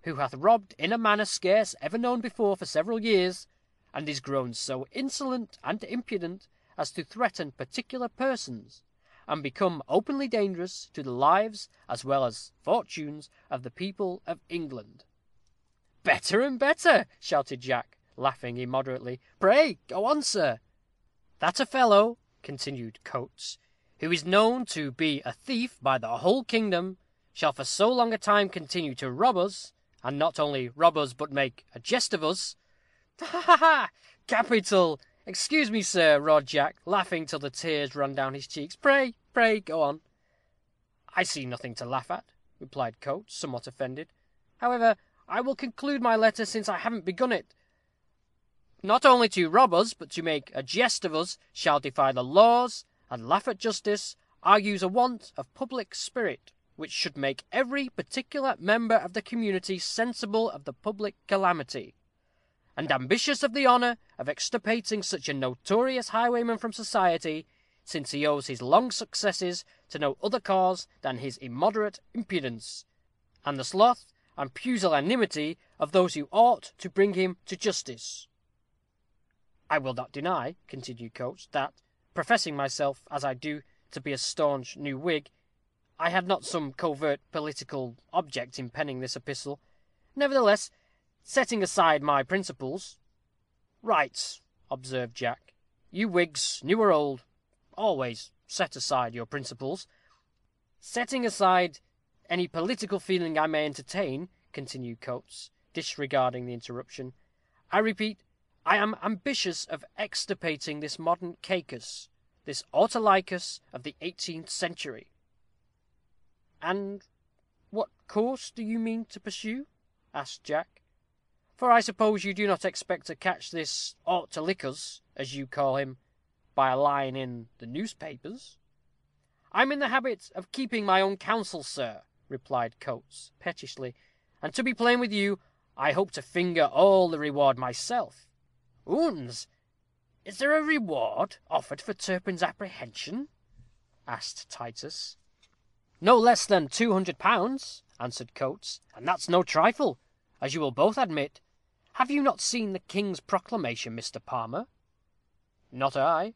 who hath robbed in a manner scarce ever known before for several years, and is grown so insolent and impudent as to threaten particular persons, and become openly dangerous to the lives as well as fortunes of the people of England." "Better and better," shouted Jack, laughing immoderately. "Pray go on, sir." "That a fellow," continued Coates, "who is known to be a thief by the whole kingdom, shall for so long a time continue to rob us, and not only rob us, but make a jest of us." "Ha, ha, ha! Capital! Excuse me, sir," roared Jack, laughing till the tears ran down his cheeks. "Pray go on." "I see nothing to laugh at," replied Coates, somewhat offended. "However, I will conclude my letter, since I haven't begun it. Not only to rob us, but to make a jest of us, shall defy the laws, and laugh at justice, argues a want of public spirit, which should make every particular member of the community sensible of the public calamity, and ambitious of the honor of extirpating such a notorious highwayman from society, since he owes his long successes to no other cause than his immoderate impudence, and the sloth and pusillanimity of those who ought to bring him to justice. I will not deny," continued Coates, "that, professing myself, as I do, to be a staunch new Whig, I had not some covert political object in penning this epistle. Nevertheless, setting aside my principles—" "Right," observed Jack. "You Whigs, new or old, always set aside your principles." "Setting aside any political feeling I may entertain," continued Coates, disregarding the interruption, "I repeat, I am ambitious of extirpating this modern Cacus, this Autolycus of the 18th century." "And what course do you mean to pursue?" asked Jack; "for I suppose you do not expect to catch this Autolycus, as you call him, by a line in the newspapers." "I'm in the habit of keeping my own counsel, sir," replied Coates, pettishly; "and to be plain with you, I hope to finger all the reward myself." "Oons! Is there a reward offered for Turpin's apprehension?" asked Titus. "No less than £200," answered Coates; "and that's no trifle, as you will both admit. Have you not seen the king's proclamation, Mr. Palmer?" "Not I,"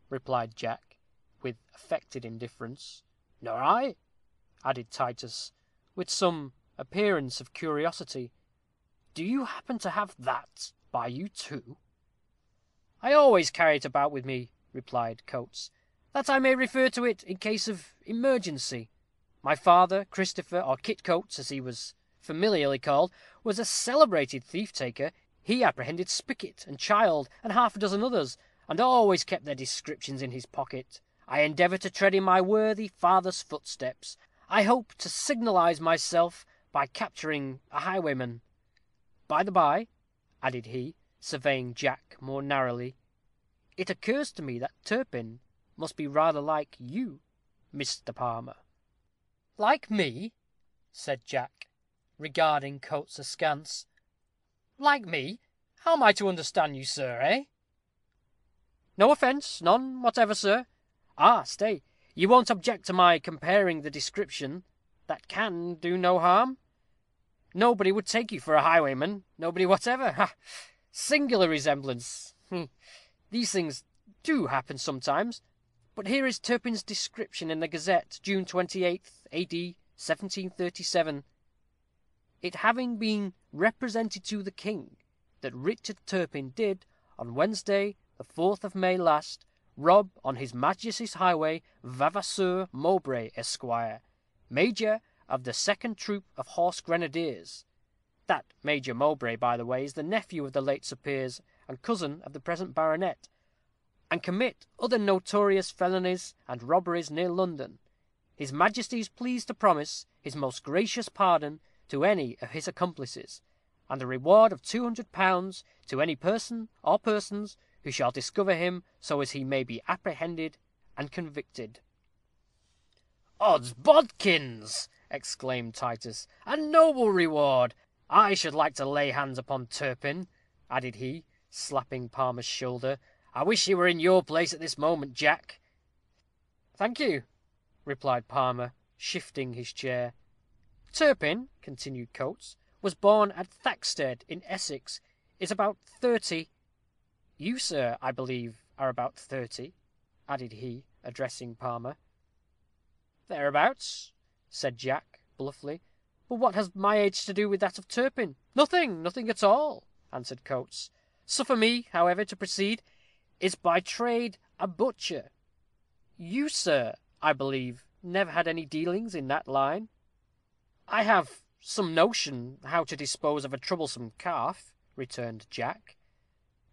replied Jack, with affected indifference. "Nor I," added Titus, with some appearance of curiosity. "Do you happen to have that by you too?" "I always carry it about with me," replied Coates, "that I may refer to it in case of emergency. My father, Christopher, or Kit Coates, as he was familiarly called, was a celebrated thief taker. He apprehended Spicket and Child, and half a dozen others, and always kept their descriptions in his pocket. I endeavor to tread in my worthy father's footsteps. I hope to signalize myself by capturing a highwayman. By the by," added he, surveying Jack more narrowly, "it occurs to me that Turpin must be rather like you, Mr. Palmer." "Like me?" said Jack, regarding Coates askance. "Like me? How am I to understand you, sir, eh?" "No offence, none whatever, sir. Stay, you won't object to my comparing the description. That can do no harm. Nobody would take you for a highwayman, nobody whatever. Ha! Singular resemblance. These things do happen sometimes. But here is Turpin's description in the Gazette, June 28th, A.D. 1737. It having been represented to the king that Richard Turpin did, on Wednesday, the 4th of May last, rob on his Majesty's highway Vavasseur Mowbray, Esquire, Major of the 2nd Troop of Horse Grenadiers. That Major Mowbray, by the way, is the nephew of the late Sir Piers, and cousin of the present baronet, and commit other notorious felonies and robberies near London. His Majesty is pleased to promise his most gracious pardon to any of his accomplices, and a reward of £200 to any person or persons who shall discover him, so as he may be apprehended and convicted." "Odds bodkins!" exclaimed Titus, "a noble reward! I should like to lay hands upon Turpin," added he, slapping Palmer's shoulder. "I wish he were in your place at this moment, Jack." "Thank you," replied Palmer, shifting his chair. "Turpin," continued Coates, was born at Thaxted, in Essex, is about 30. You, sir, I believe, are about 30, added he, addressing Palmer. Thereabouts, said Jack, bluffly. But what has my age to do with that of Turpin? Nothing at all, answered Coates. Suffer me, however, to proceed. Is by trade a butcher. You, sir, I believe, never had any dealings in that line. I have some notion how to dispose of a troublesome calf, returned Jack.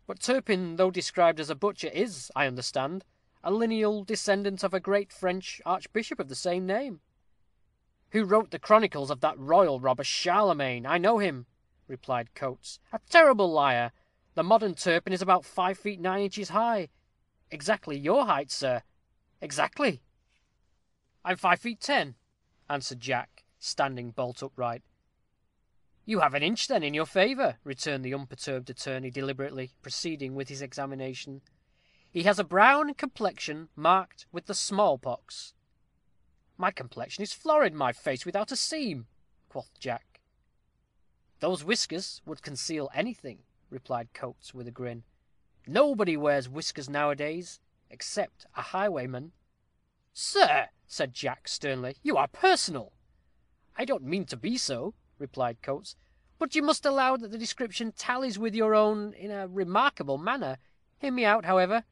But Turpin, though described as a butcher, is, I understand, a lineal descendant of a great French archbishop of the same name, who wrote the chronicles of that royal robber Charlemagne. I know him, replied Coates. A terrible liar. The modern Turpin is about 5 feet 9 inches high. Exactly your height, sir. Exactly. I'm 5 feet 10, answered Jack, standing bolt upright. You have an inch, then, in your favour, returned the unperturbed attorney, deliberately proceeding with his examination. He has a brown complexion marked with the smallpox. My complexion is florid, my face without a seam, quoth Jack. Those whiskers would conceal anything, replied Coates, with a grin. Nobody wears whiskers nowadays, except a highwayman. Sir, said Jack, sternly, you are personal. I don't mean to be so, replied Coates, but you must allow that the description tallies with your own in a remarkable manner. Hear me out, however.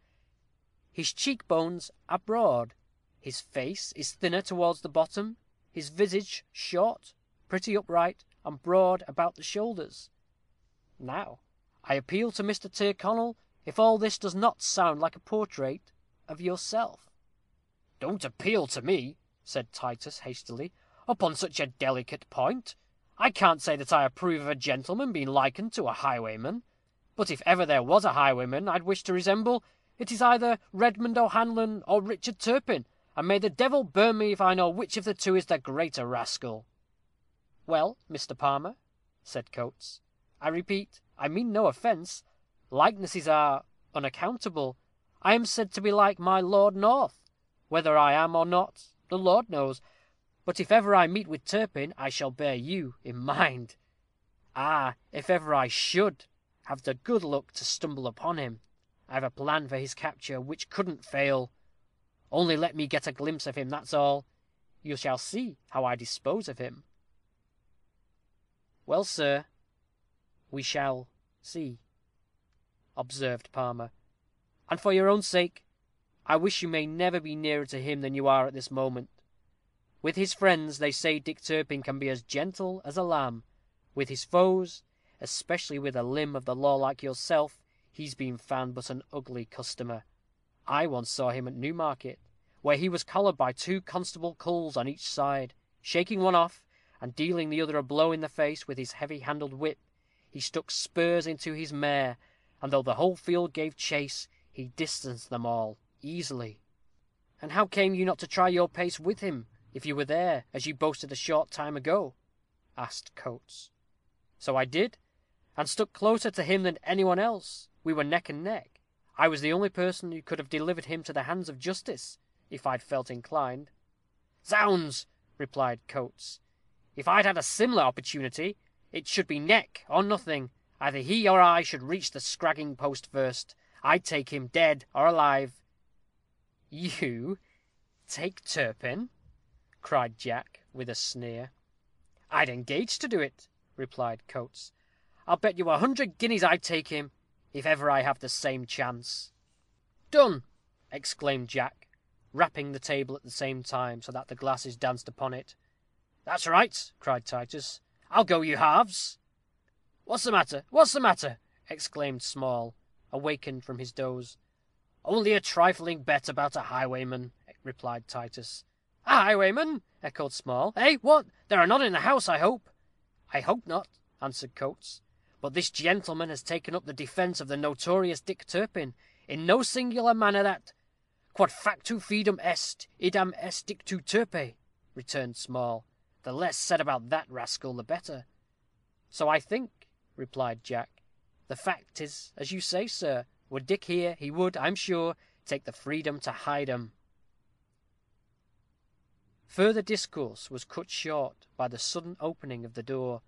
His cheekbones are broad, his face is thinner towards the bottom, his visage short, pretty upright, and broad about the shoulders. Now, I appeal to Mr. Tyrconnel if all this does not sound like a portrait of yourself. Don't appeal to me, said Titus, hastily, upon such a delicate point. I can't say that I approve of a gentleman being likened to a highwayman, but if ever there was a highwayman I'd wish to resemble, it is either Redmond O'Hanlon or Richard Turpin, and may the devil burn me if I know which of the two is the greater rascal. Well, Mr. Palmer, said Coates, I repeat, I mean no offence. Likenesses are unaccountable. I am said to be like my Lord North. Whether I am or not, the Lord knows. But if ever I meet with Turpin, I shall bear you in mind. Ah, if ever I should have the good luck to stumble upon him, I have a plan for his capture which couldn't fail. Only let me get a glimpse of him, that's all. You shall see how I dispose of him. Well, sir, we shall see, observed Palmer. And for your own sake, I wish you may never be nearer to him than you are at this moment. With his friends, they say Dick Turpin can be as gentle as a lamb. With his foes, especially with a limb of the law like yourself, he's been found but an ugly customer. I once saw him at Newmarket, where he was collared by 2 constable culls on each side. Shaking one off, and dealing the other a blow in the face with his heavy-handled whip, he stuck spurs into his mare, and though the whole field gave chase, he distanced them all easily. And how came you not to try your pace with him, if you were there, as you boasted a short time ago? Asked Coates. So I did, and stuck closer to him than anyone else. We were neck and neck. I was the only person who could have delivered him to the hands of justice, if I'd felt inclined. Zounds, replied Coates, if I'd had a similar opportunity, it should be neck or nothing. Either he or I should reach the scragging post first. I'd take him dead or alive. You take Turpin? Cried Jack, with a sneer. I'd engage to do it, replied Coates. I'll bet you 100 guineas I'd take him, if ever I have the same chance. Done, exclaimed Jack, rapping the table at the same time, so that the glasses danced upon it. That's right, cried Titus. I'll go you halves. What's the matter? What's the matter? Exclaimed Small, awakened from his doze. Only a trifling bet about a highwayman, replied Titus. A highwayman? Echoed Small. Eh, what? There are none in the house, I hope. I hope not, answered Coates. But this gentleman has taken up the defence of the notorious Dick Turpin, in no singular manner that quod factu fidum est, idam est dictu Turpe, returned Small. The less said about that rascal, the better. So I think, replied Jack. The fact is, as you say, sir. Were Dick here, he would, I'm sure, take the freedom to hide 'em. Further discourse was cut short by the sudden opening of the door,